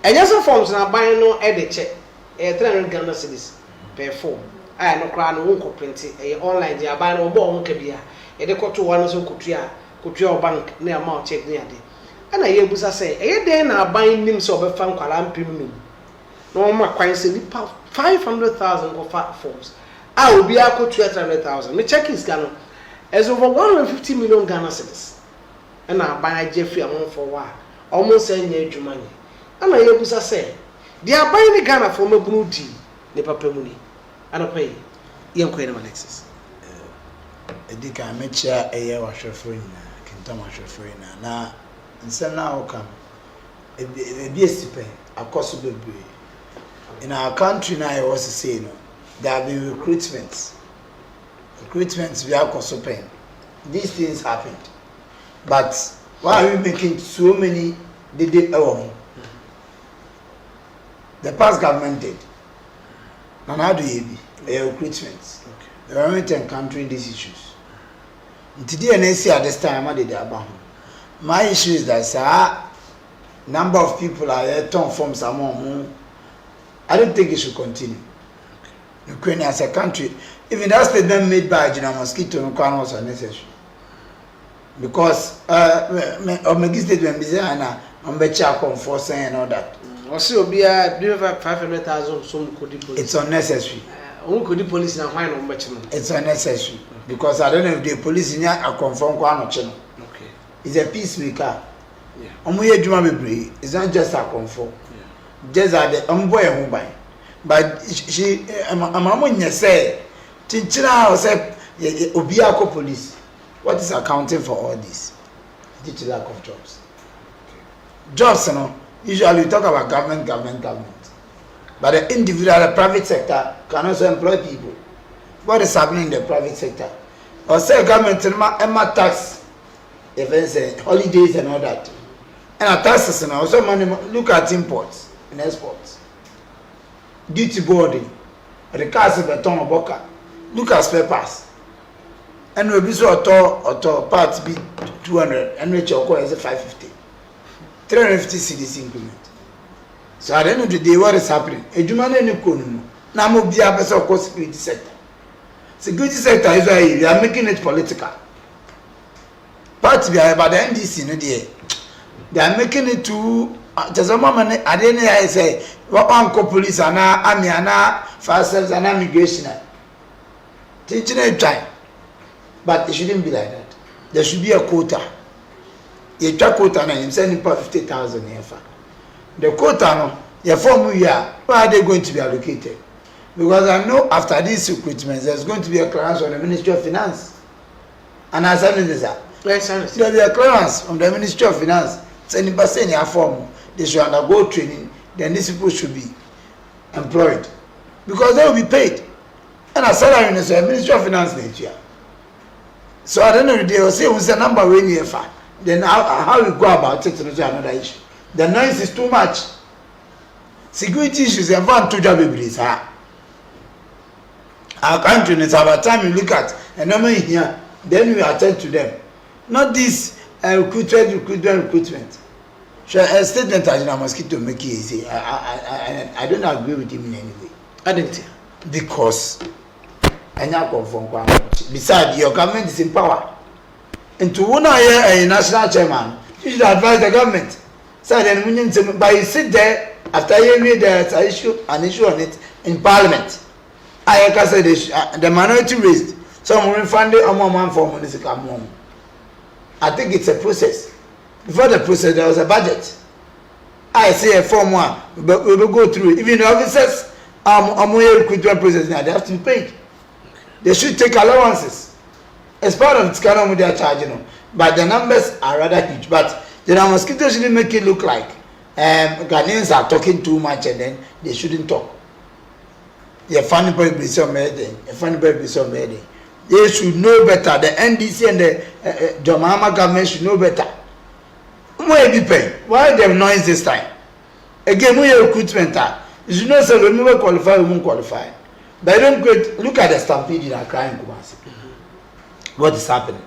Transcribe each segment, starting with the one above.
And yes, forms now buying no edit check. 300 Ghana cedis per form. I no crown won't print it online. They are buying no more. They go to one so could your bank near amount check near day. And I hear Busa say, then are buying them so be found Kalam premium. No more coins in 500,000 of fat forms. I will be a 200,000. Me check is Ghana as over 150 million Ghana cedis. And I buy Jeffrey amount for what almost any age money. And I hear Busa say, they are buying the Ghana from a blue tea, the paper money. And I pay young Queen of Alexis. I think I met you a year or so for now. And so now come a BSP, a cost be. In our country now, I was saying, there have been recruitments. Recruitments we are also paying. These things happened. But why are we making so many? They did the past government did. And how do you be? Recruitments. They weren't encountering these issues. Today, and see at this time, I did about my issue is that number of people are here turn from someone. I don't think it should continue. Ukraine as a country, even that statement made by General Mosquito was unnecessary. Because my statement is on Becha enforcing and all that. Also, be a 500,000 some could it's unnecessary. Who could the police now find on it's unnecessary because I don't know if the police in here are confirmed. Okay, it's a peacemaker. Yeah, it's not just a confirm. Just at the boy and woman. But she, I'm say, Tinchina or say, Obiako police. What is accounting for all this? Due to lack of jobs. Jobs, you know, usually we talk about government. But the individual, the private sector can also employ people. What is happening in the private sector? Or say government, Emma tax, if it's holidays and all that. And taxes and also money, look at imports and exports. Duty boarding, the cars of a ton of boca. Look at spare parts. And we be so auto parts be 200 and which your is 550. 350 CDC increment. So at the end of the day, what is happening? A human economy. Now move the abyss of security sector. Security sector is why we are making it political. But we are about the NDC, no dear. They are making it to just a moment. I didn't hear I say what uncle police and army and fire service and immigration. Teaching a time. But it shouldn't be like that. There should be a quota. You check quota and I'm sending 50,000 here. The quota, no, your formula, where are they going to be allocated? Because I know after these recruitments, there's going to be a clearance from the Ministry of Finance. And as I know this, there will be a clearance from the Ministry of Finance. So anybody in your form, they should undergo training, then these people should be employed. Because they will be paid. And a salary in the Ministry of Finance next year. So I don't know if they will say what's the number when you have. Then how we go about it is another issue. The noise is too much. Security issues and one to job is our country is about time you look at and normally here, then we attend to them. Not this recruitment. So a statement as I must keep to make it easy. I don't agree with him in any way. I didn't. Because besides, your government is in power. And to one a national chairman, you should advise the government. So then, but you sit there after you read an issue on it in Parliament. I can say the minority raised. Some will refund it on 1 month for municipal home. I think it's a process. Before the process, there was a budget. I say a form one, but we will go through it. Even the officers, recruitment process now, they have to be paid. They should take allowances. As part of its kind of they are charging, but the numbers are rather huge. But the mosquitoes shouldn't make it look like Ghanaians are talking too much and then they shouldn't talk. They funny boy be so mad. They should know better. The NDC and the Mahama government should know better. Why be paying? Why them noise this time? Again, we are recruitment. You should know so when we qualify, we won't qualify. But don't look at the stampede in Accra and Kumasi. What is happening?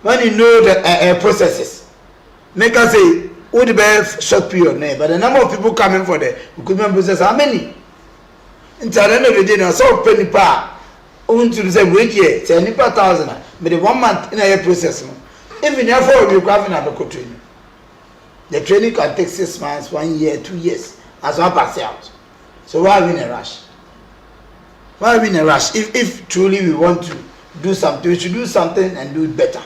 When you know the processes, make us say What the best short period now, but the number of people coming for the recruitment process, how many? Until the end of the day, now so penny pa, own to say wait here, say any per thousand, but the 1 month in a process. Even therefore, you have another training. The training can take 6 months, 1 year, 2 years, as one pass out. So why are we in a rush? Why are we in a rush? If truly we want to do something, we should do something and do it better.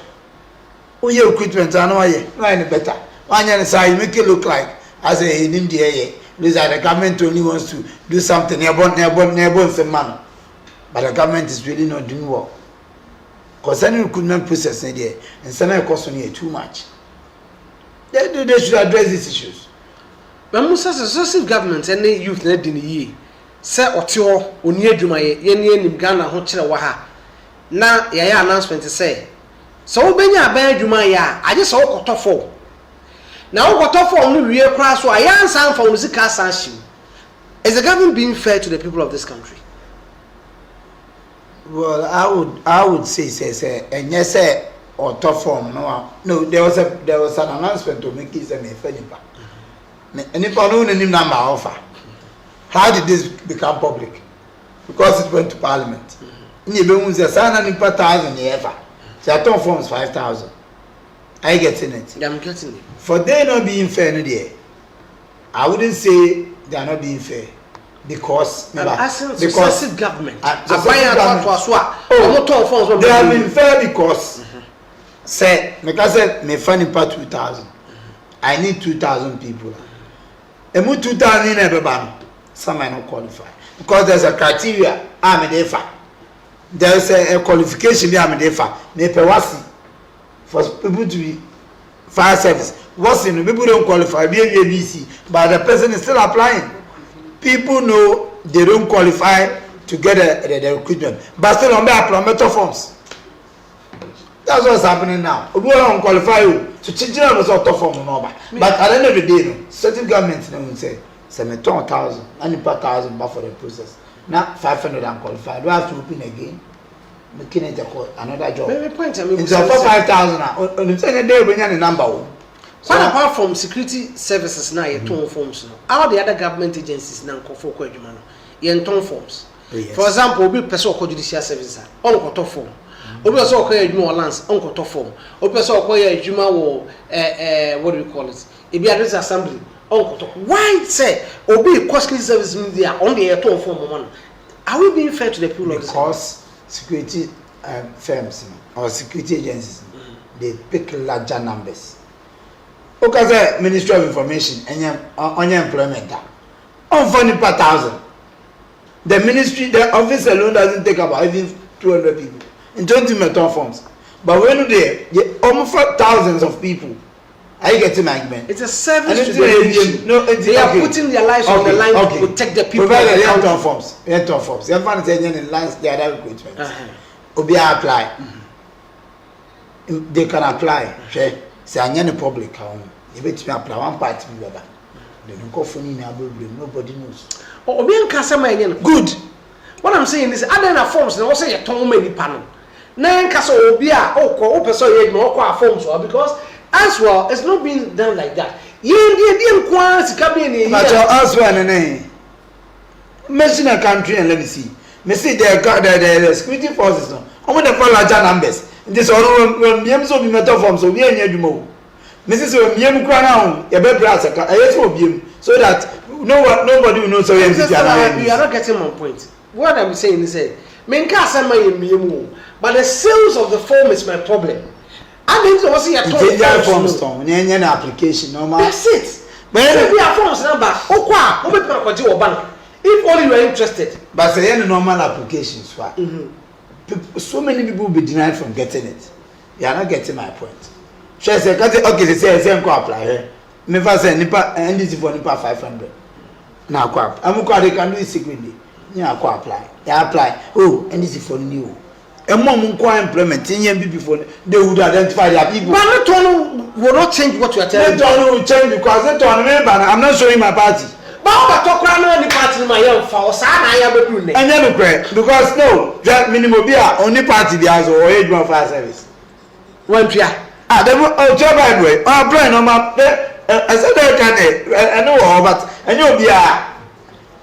Oh, your equipment, I know why any better. One year you make it look like as a in India, the government only wants to do something nearby some man. But the government is really not doing well. Concerning recruitment process and some cost on here too much. They should address these issues. But most successive governments and the youth led in the year say Otio, Unia Yen Ghana, Hochela Waha. Now, Yaya announcement to say. So, Benya Bear Jumaya, I just saw Cotofo. Now, Cotofo only real crash, so I answer for Musica Sanshi. Is the government being fair to the people of this country? Well, I would say, and yes, or top form. No, there was an announcement to make it a Fenipa. And if I know the name number offer, how did this become public? Because it went to Parliament. You don't say 1,000 ever. So I top forms 5,000. I getting it. I'm getting it. For they not being fair, no day. I wouldn't say they are not being fair. Because successive government. They have been fair because say me funny part 2,000. I need 2,000 people. And move 2,000 in everybody. Some might not qualify because there's a criteria. I'm a defa. There's a qualification. I'm a defa. Me pewasi for people to be fire service. What's in people don't qualify. Be ABC, but the person is still applying. People know they don't qualify to get the recruitment, but still on the apply forms. That's what's happening now. We don't qualify you to change them sort of form number. But at the end of the day, no, certain governments will say, 7,000, and per 1,000 but for the process. Now 500 unqualified. Do I have to open again? Making it another job. Maybe point I mean, it's for 5,000 now. On the second day, we need a number. So apart from security services now, you turn forms now. All the other government agencies now call for quadrumano. You turn forms. Yes. For example, we person call judicial services. On call form. We also call you lands. On call form. We also call you juma what do you call it? It be a assembly. On call. Why say obi costly service media on the turn form man? Are we being fair to the people? Because security firms or security agencies they pick larger numbers. Okay, Ministry of Information on your employment. On funny per 1,000. The ministry, the office alone doesn't take about even 200 people in 20 metal forms. But when they almost thousands of people, are you getting my argument? It's a service to the nation. No, they are putting their lives on the line to protect the people. Provide the enter forms. Enter forms. You have to in lines the other recruitment. Obi apply. They can apply. Say I'm in public. You bet me apply one party me baba. They don't call for me nobody knows. Obi nkasa good. What I'm saying is other forms na say you turn many panel. Na nkasa obi a o person ye no call forms because as well it's not being done like that. Ye dey nkwa sika be ni. But as well na mention a country and let me see. Me see the security forces no. Omo dey for larger numbers. This all when so be metal forms so we anya adwuma. Mrs. Miem Crown, your bed brass, so that nobody will know. So you are not getting my point. What I'm saying is, but the sales of the form is my problem. I need to see a form an application. That's it. But we are forms number. If only you are interested. But say normal applications. So many people will be denied from getting it. You are not getting my point. She said, okay, say apply here. Me first say nipa NDC for nipa 500. Now apply. I'm going to can do it secretly. You apply. You apply. Oh, NDC for new. And more employment in MPP for they would identify their people. But that will not change what you are telling me. That will change because that I'm not showing my party. But I talk around the party in my own for Sana. And then because no, that minimum be only party the as or age fire service. One year. The job by way. Apply no I said I know all, but I know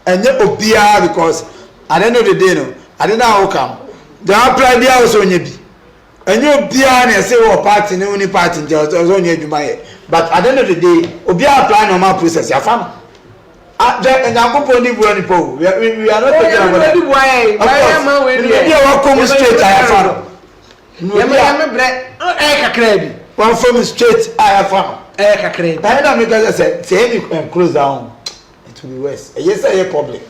Obia because at the end of the day, no, I don't know how come. The apply there also maybe. And you Obia and say, oh, party, no only party, just only you buy. But at the end of the day, Obia apply normal process, your farm. And I'm going to we are not talking about that. We are coming straight. I have one from straight. I have found. I know because I said, say and close down. It will be worse. Yes, I hear public.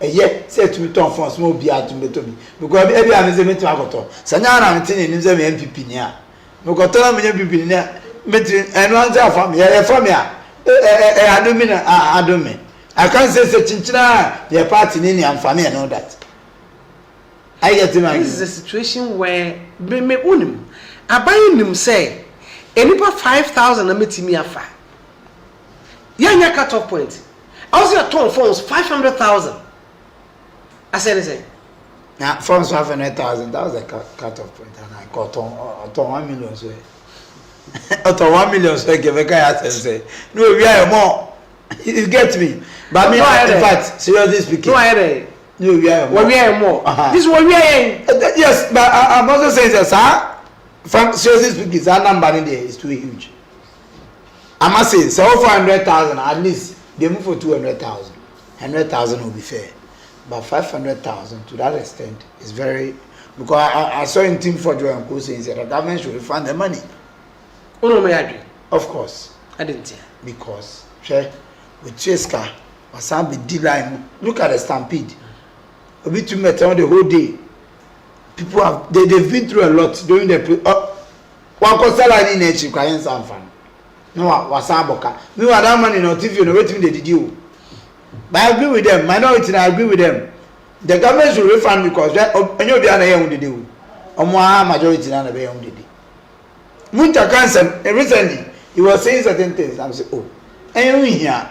Yet, say to me, Tom from small beer to me because every time is a meeting. Sanana, I'm telling you, MPP near. Because tell me, MPP near meeting and one from here. From here, I don't mean. I can't say Chinchina, your party, and family, and all that. I get him. This is a situation where me unim. I buy him say, any 5,000 a meeting me afa. Yanya cut off point. I was your tone phones 500,000. I said, now phones 500,000. That was a cut off point, and I got on 1 million. So, out of 1 million, so I give a guy and say, no, we are more. You get me? But me, in fact, seriously speaking, no, we are more. This is what we are. Yes, but I'm also saying that, sir, from seriously speaking, that number in there is too huge. I must say, so 400,000 at least they move for 200,000. 100,000 will be fair, but 500,000 to that extent is very because I saw in Team Ford and Co saying that the government should refund the money. Oh no, may I agree? Of course, I didn't hear because with Cheska, Wasabi D-line. Look at the stampede. A bit too much on the whole day. People have they've been through a lot during the one consulate in nature crying some fun. No, Wasaboka. Me what that money no TV no waiting they did you. But I agree with them. Minority, I agree with them. The government should refund because and you'll be on a young do. Majority na be young did. Munta cancer recently he was saying certain things. I'm saying, oh, and here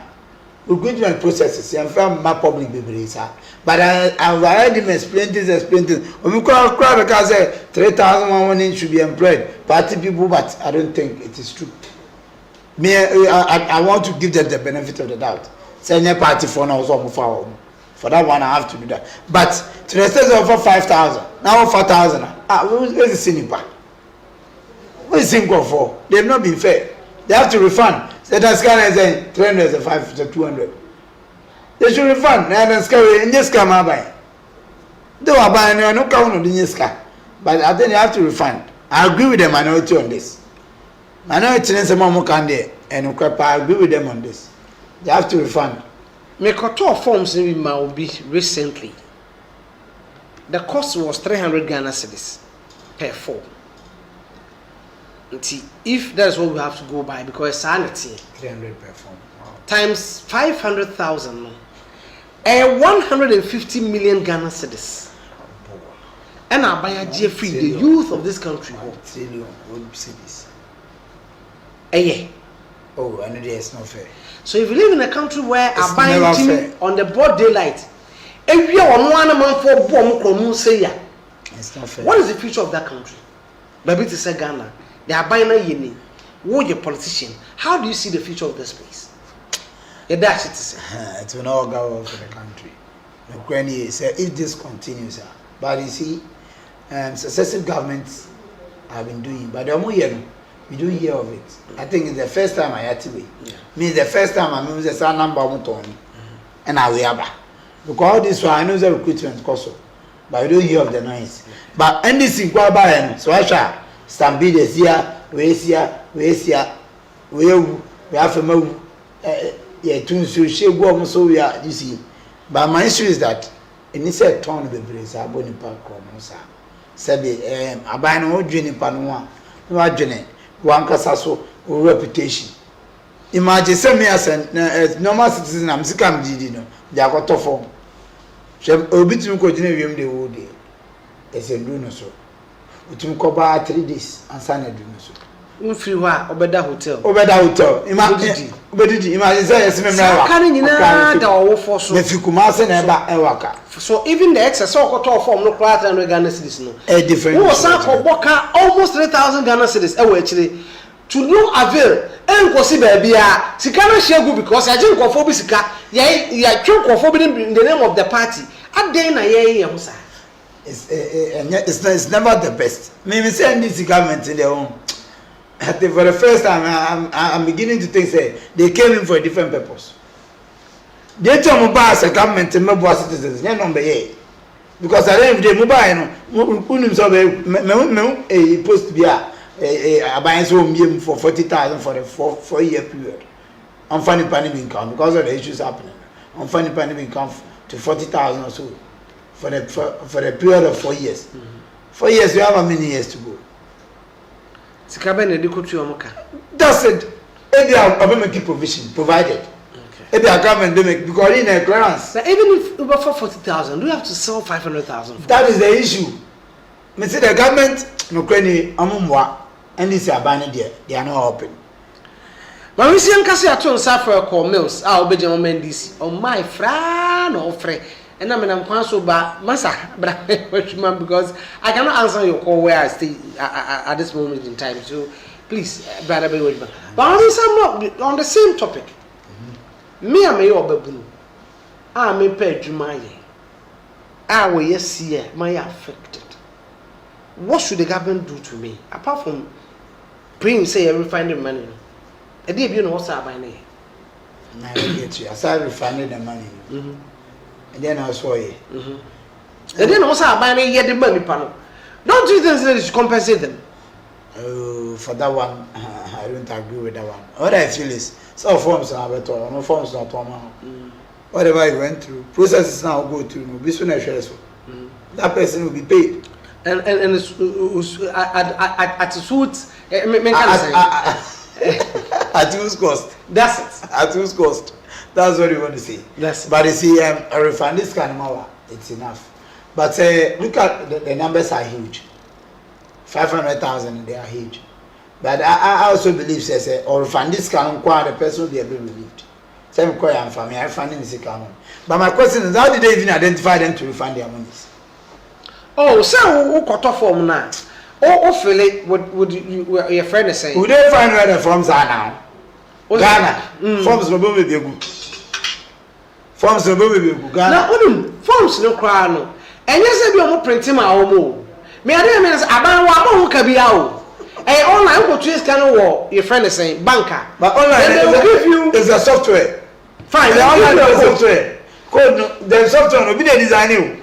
we're going to processes and from my public babies. But I've already explained this. When we call crowd because say 3,000 should be employed. Party people, but I don't think it is true. Me, I want to give them the benefit of the doubt. Send a party for now, for that one I have to do that. But to the extent of 5,000, now 4,000. Where's the cinema? What is Singapore for? They have not been fair. They have to refund. So that's kind of saying 300 5 to 200. They should refund. And scary in this car, my buy. Though I buy no count on this car. But I think they have to refund. I agree with the minority on this. Minority is a mom can there. And I agree with them on this. They have to refund. Me koto forms in Maobi recently. The cost was 300 Ghana cedis per form. If that's what we have to go by, because sanity 300 per form. Wow. Times 500,000, 150 million Ghana cedis. And I buy a Jeffrey, the youth of this country. Cities. Yeah. Oh, and it is not fair. So if you live in a country where I buy on the broad daylight, every one month for bomb say ya. It's not fair. What is the future of that country? Baby to say Ghana. They are buying a yeni. Who is a politician? How do you see the future of this place? That's it to say. It will not go well for the country. Ukraine say if this continues, but you see, successive governments have been doing, but we don't hear of it. I think it's the first time I had to be. Means the first time I mean the number one and I will have. Because all this one I know the recruitment cost, but we don't hear of the noise. But anything go by so I shall. Stampede is here, we have a move. Yeah, to go so we are, you see. But my issue is that in this town of the place, I bought in park or said, I buy no dream panua, no journey, one casasso or reputation. Imagine send me as normal citizen, I'm sick, I'm did, they are got to form. Shall obit to continue the whole day. It's a do no so. To cover 3 days and Sunday do so. Free Obeda Hotel. Imagine so even the excess of form no class and Ghana cedis no. A different. Who was almost 3,000 Ghana cedis. Actually, to no avail. And go see baby, Sikana Shegu because I think of Phobisica, ya choke of in the name of the party. At then I it's never the best. Maybe send this government in their own. For the first time, I'm beginning to think say they came in for a different purpose. They tell me about a government and mobile citizens, number 8. Because I don't have mobile, a post be a buying home for 40,000 for the 4-year period. I'm finding panic income because of the issues happening. I'm finding panic income to 40,000 or so for the period of 4 years. 4 years, you have how many years to go? That's it. Maybe I'll make a provision provided. Maybe our government do make because in a clearance. Even if we offer 40,000, do you have to sell 500,000? That is the issue. Me say the government no crane amumwa and this are banning there. They are not open. But we see Nkasi aton suffer call mills. I'll be gentlemen this on my friend or friend. And I'm so bad, Massa, because I cannot answer your call where I stay at this moment in time. So please, brother, be with me. But on the same topic. Me am your baboon. I may pay Jumaye. I will yes see my affected. What should the government do to me apart from praying say I refine the money? I did you know what's up by name? I get you. I started refining the money. And then I saw it. And then what's up by name? Yet the money panel. Don't you think that you should compensate them? Oh, for that one, I don't agree with that one. What I feel is some forms are better, no forms not on. Whatever you went through, processes now go through. No, be sooner stressful. That person will be paid. And at suit, at whose cost? That's it. At whose cost? That's what you want to say. Yes. But you see, a refund this kind of money, it's enough. But look at the numbers are huge. 500,000, they are huge. But I also believe, say, or refund this kind of the person will be able to relieved. Same quite and family, I find in this account. But my question is, how did they even identify them to refund their monies? Oh, so who cut off from now? Oh, Philip, would your friend is saying? Would they find where the forms are now? Ghana. Forms no be good. Forms no be good. Ghana. Now, forms no cry no. And you say you are printing my own. Me I don't mean about what who can be out. Eh, online go to scan war. Your friend is saying banker. But online they will give you is a software. Fine, the online software. Code the software no be the design you.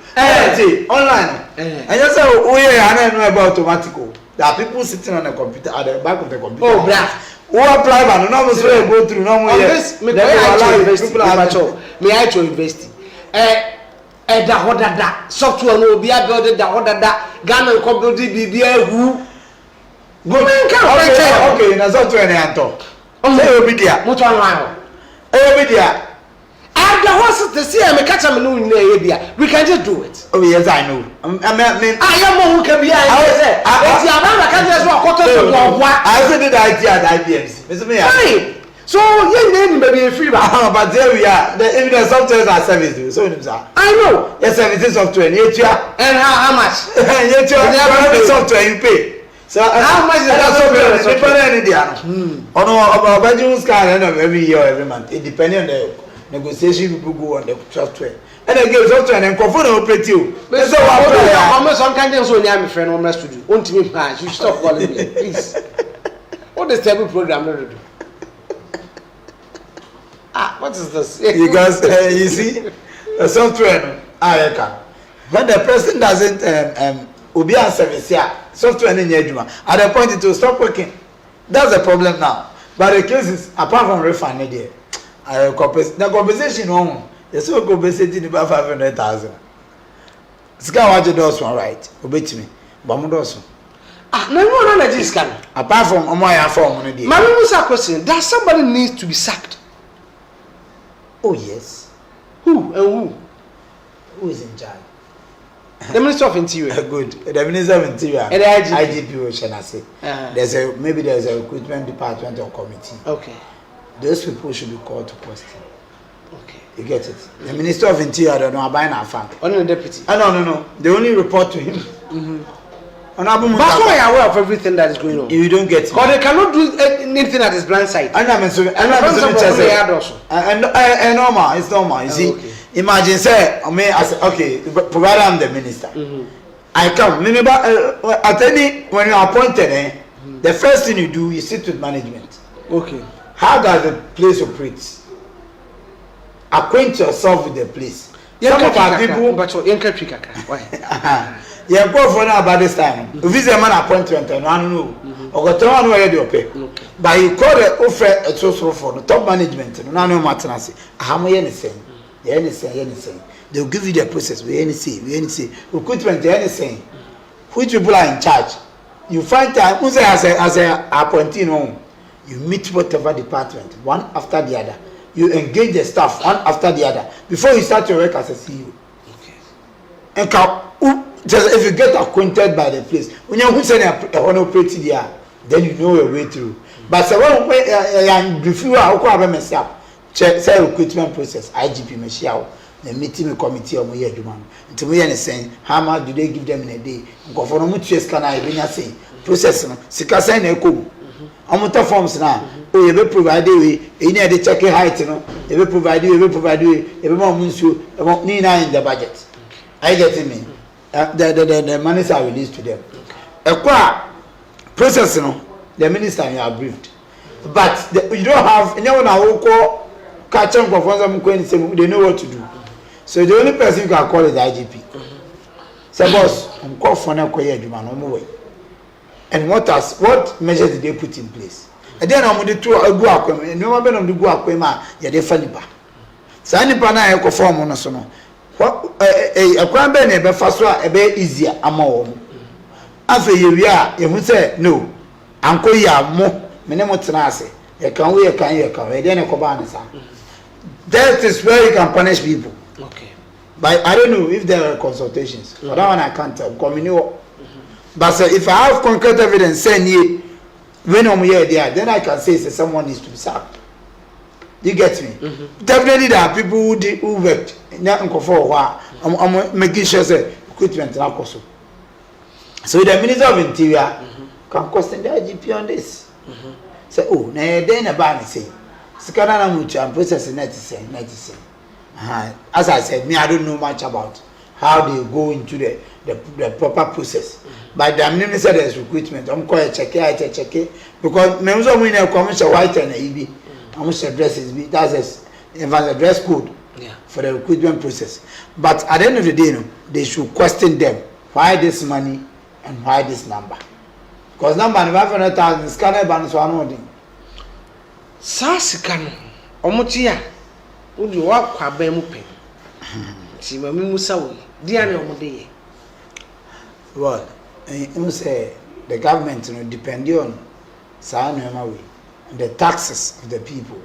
Online. And you say I know about automatic. There are people sitting on a computer at the back of the computer. Oh, bruh. Who apply but no must go through no more. Yes, me I to invest. Da software no be build da Ghana ko build bibia hu. Go okay, na software na anto. Say obi dia. Moto online. Obi dia. The horse to see me catch am no na we can just do it. Oh yes, I know. I am who can be I say. It's your man can just walk out of what. I said the idea at IBM. Miss me. So your name may be free but there we are. The evidence software are service. So I know. Yes, services software. And how much? You software you pay. So how much is that software? Oh no, about budget scan every year, every month. It depends on the negotiation people go on the software. And they give software and confirm operate you. So how some kind of so near my friend on my studio. Won't me pass. You stop calling me, please. What is table program not do? What is this? Because you see, the software when the person doesn't be on service here, software in Yejuma, at the point it will stop working. That's the problem now. But the case is apart from refund there, the compensation home, the so compensating about 500,000. Sika watch those one right. Obey me. Bamudoso. No one is scan. Apart from Omoya form on the My Musa question, that somebody needs to be sacked. Oh yes. Who and who? Who is in charge? The Minister of Interior. Good. The Minister of Interior. And the IGP will say. There's a recruitment department or committee. Okay. Those people should be called to question. Okay. You get it? The Minister of Interior don't know about our fund. Only the deputy. No. They only report to him. But why are you aware of everything that is going on? You don't get it. Because they cannot do anything at his blind side. And normal. It's normal. You see, imagine say, okay, provided I'm the minister. I come. Remember, at any when you are appointed, the first thing you do, you sit with management. Okay. How does the place operate? Acquaint yourself with the place. Some of our people, why? Yeah, go for now about this time. If it's a man appointment, I don't know. Or go to one where you pay. But you call the offer a social for the top management. No, no matter. How many anything? Anything. They'll give you the process. We anything. Recruitment, anything. Which people are in charge? You find time. Who say as a appointee? No, you meet whatever department one after the other. You engage the staff one after the other before you start your work as a CEO. Okay. And just if you get acquainted by the place, when you say operating there, then you know your way through. But so when before I go mess up, check say recruitment process, IGP Michelle, the meeting committee of my man. Until we saying, how much do they give them in a day? Go for no much can I bring a say process no sika say na ekom. Amuta forms na o ye be provide we any dey check height no ye be provide we ye be more munsu ni na in the budget. I get me. The monies are released to them. A process, the minister you are briefed, but you don't have anyone who call catching performance. They know what to do. So the only person you can call is the IGP. Say, boss, I'm called for now. And what measures did they put in place? And then I'm going to do a go aqua. No one on the go aqua. Yeah, they funny ba. So any pana I conform on us. A crime be fast a bit easier among after you say no, Uncle ya mo, minimum tenacity. You can we can then a cobanesa. That is where you can punish people. Okay. But I don't know if there are consultations. For that one I can't tell. But so if I have concrete evidence saying ye when I'm here there, then I can say someone needs to be sacked. You get me? Definitely there are people who worked. I'm making sure that equipment is not so. So the Minister of Interior can question the IGP on this. Say, oh, now then a ban say, Sikana much and process necessary. As I said, me I don't know much about how they go into the proper process. But the Minister there's recruitment. I'm quite check it because me also when I commission white and EB. I must address it. That's a dress code for the recruitment process. But at the end of the day, they should question them. Why this money and why this number? Because number 500,000 is kind of balance one more thing. Sasikano, Omotia, would you walk Quabemupe? See, my Musawi, dear Omode. Well, you say the government depend on Sanuamawi. The taxes of the people,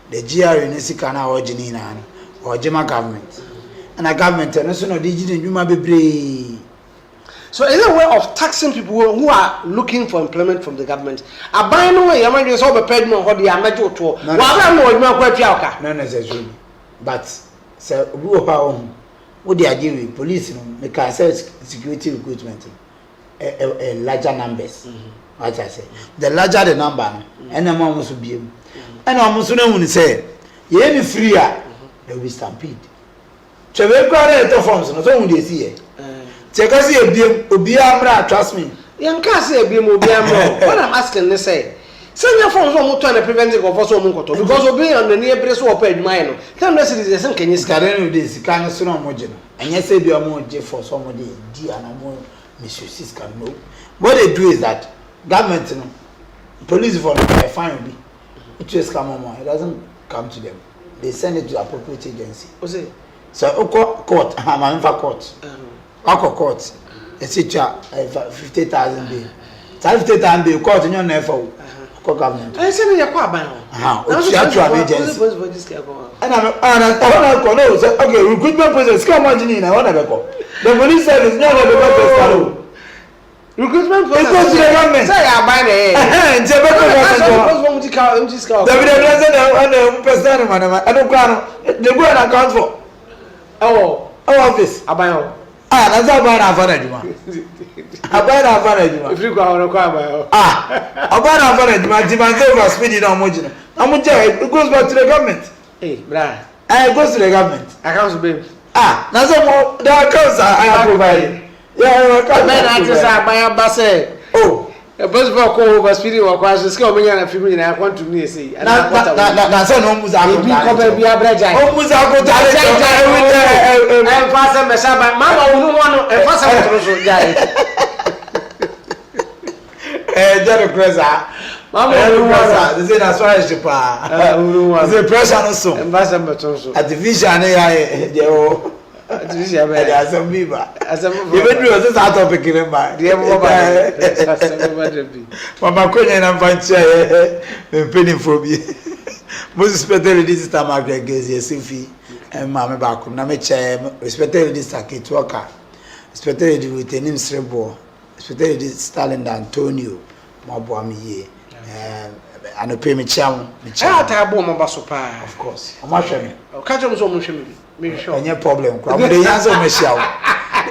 the GRA Nesikana or Janina or Jema government, and a government and also no digital Juma be. So is there a way of taxing people who are looking for employment from the government? I buy no way, I might just over paid more or the amateur tour. Not necessarily. But so what the idea with police make security recruitment a larger numbers. What I say, the larger the number, and the more must be. And I'm also going to say, you any freer, there will be stampede. So we got a forms, not only this year. Take us here, Obiamra, trust me. Young Cassie, Obiamra. What I'm asking, they say, send your phones on to prevent it of also Munkoto because we'll be on the near place or paid mine. Tell us it is a can you start with this kind of sonomogen. And yes, they are more for somebody, dear and more Monsieur Siscan. No, what they do is that. Government, police for a fine be. It just come on, it doesn't come to them. They send it to appropriate agency. So, court, I'm in court. Court, a teacher, 50,000 bill. 50,000 bill, court in your nephew. Government. I said, you're quite bad. How? Agency. And I'm okay, recruitment process, come on, I want to go. The police service, no, recruitment process. Because the government. Say I buy the. They go and account for. Oh, office. I buy all. Ah, that's about a vanaduma. About a vanaduma. If you go on a car, Ah, about a vanaduma, Dimanzo was speeding on Mojino. I'm going to goes back to the government. Hey, brah. I goes to the government. I can't be. Ah, that's all the accounts I have provided. Yeah, I just have my ambassador. Oh, a bus for call was speeding or cross the school, and a few minutes I want to me see. And that's almost a be average. Almost a good I'm fast and Messaba. Mamma, who want a fast Jerry Presa. Mamma, this is as far as the power. The pressure also. Ambassador, at the vision, there's some people. Even though this out of a killing by the Mama Queen and I'm fine, penny for me. Most especially this time I get Sophie and Mamma Baku, Namacha, especially this Taki Walker, especially with the name Srebo, especially this Stalin Antonio, Mabuami, and a payment channel. Of course, I'm not sure. Catch them so much. Any problem? The answer, Michelle.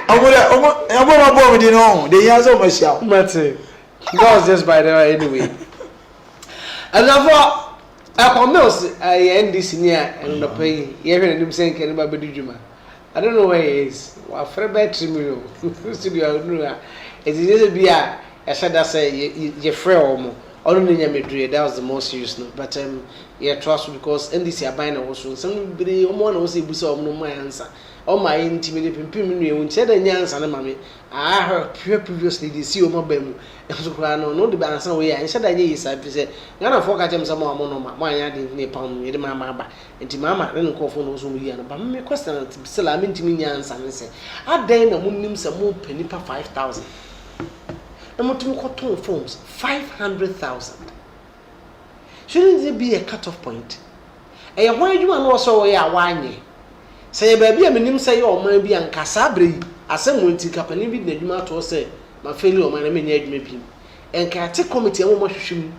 I'm going to know the answer, Michelle. That was just by the way, anyway. And therefore, I promise I end this year and the pay. Even him saying, can never be Juma. I don't know where he is. Well, for a better meal, studio, it is a beer. I said, I say, you're free or more. Only Madrid, that was the most serious note. But yeah, trust because in this year buying also somebody one was able to know my answer. All my intimidating people when said the answer and mammy. I heard previously the CEO Mobile and so no the balance away and said that yes, I said, none of forget him some more on my yard in Nepal, with my mamma, and to mamma, then call for those who are but my question still I'm into me answer and say, I then a woman some more penny per 5,000. I'm not to call phones 500,000. Shouldn't there be a cut-off point? And why do you also wear a wine? Say, baby, I mean, say, oh, maybe and Casabri, as someone to company with the Duma to say, my failure, my name is Maybe. And can take committee on what you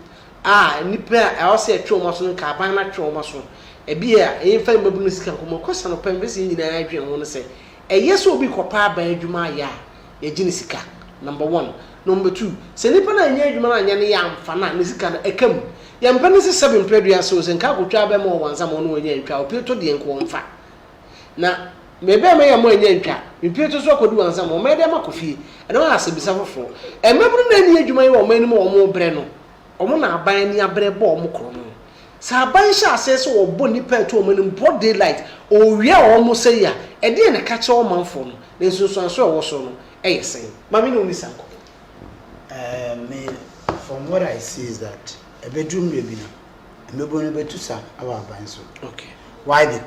ah, nipper, I also a trauma, cabana trauma, a beer, a infant baby can come across an open visit in an idea. I want to say, a yes will be copared by Juma, ya, a Genesica, number 1. Number 2, say, Nippon and Yadman and Yan Fana, Nisica, a come. Yam penisi 7 previous souls and Kaku Trabe more once I'm on when you appear to the Enquam fa. Now, maybe I may have more in Yanka, repeat to so could do on some more, Madame Coffee, and I ask to be suffered for. And maybe then you may or many more breno, or Mona buying near bread bomb chrono. Sabaisha says, or bonny pair to a man in broad daylight, or we are almost say ya, and then a catch all man phone, then so was so, eh, saying, Mammy no miss uncle. From what I see is that. A bedroom baby now. And we're going to say our banso. Okay. Why?